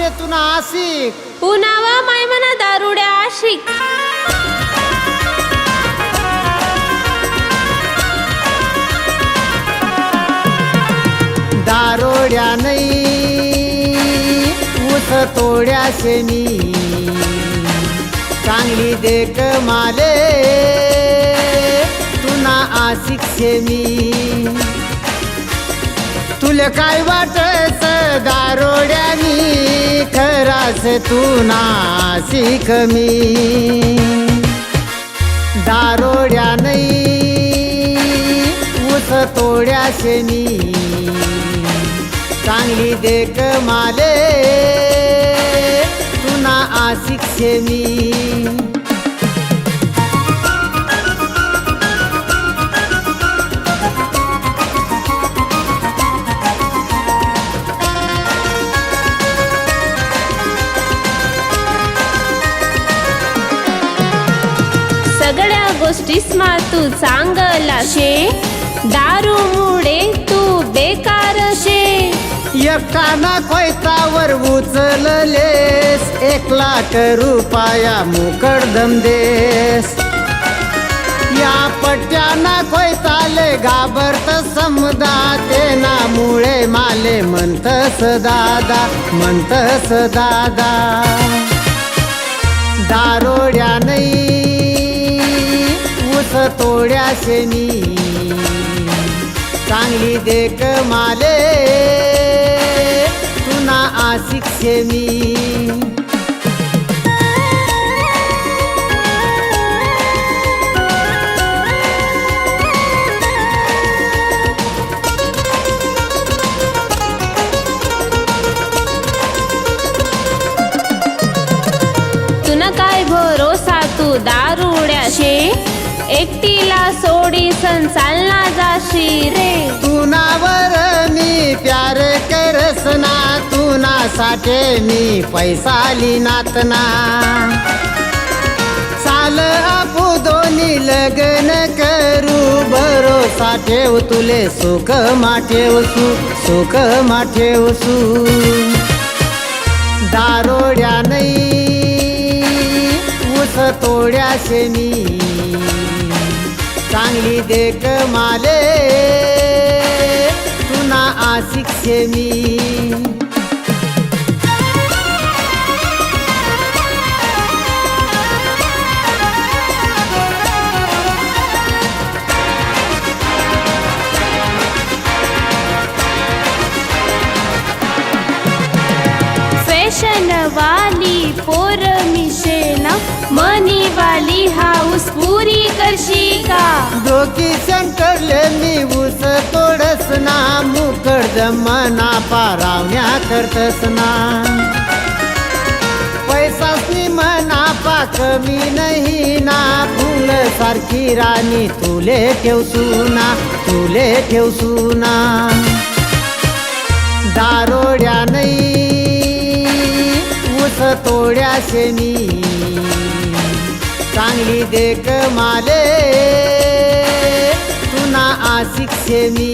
आशेतून आशिक पुनावा मायमना दारुड्या आशिक दारोड्या नाही ऊस तोड्या शेनी चांगली देख माले तुना आशिक शेमी तुले काय वाटस दारोड्यानी खरास तू नाशिक मी दारोड्या नाही ऊस तोड्या शेनी चांगली देख माले तुना आशिक शेमी सगळ्या गोष्टीस्मा तू चांगला शे दारू मुळे तू बेकार शे एकाना कोयतावर उचललेस 1,00,000 रुपया मुकडदम देस या पट्ट्याना कोयताले घाबरत समदा तेना मुळे माले म्हणतस दादा दारोड्या नाही ऊस तोड्या शेनी चांगली देख माले तुना आशिक शेमी तुना काय भरोसा तू दारुड्या शे एकटीला सोडी सन चालना जाशी रे तुनावर मी प्यार करसना तुना साठे मी पैसा लिनातना चाल आपू दोन्ही लग्न करू भरोसा ठेव तुले सुख माठेव दारोड्या नाही ऊस तोड्या शेनी चांगली देख माले तुना आशिक शेमी फॅशन वाली पोर मिशेना मनी वाली हाऊस पुरी करशी का डोकी शंकरले मी ऊस तोडसना मुकड जमना पारावण्या करतसना पैसासनी मना पा कमी नाही ना फुल सारखी राणी तुले ठेव सुना दारोड्या नाही ऊस तोड्या शेनी चांगली देख माले तुना आशिक शेमी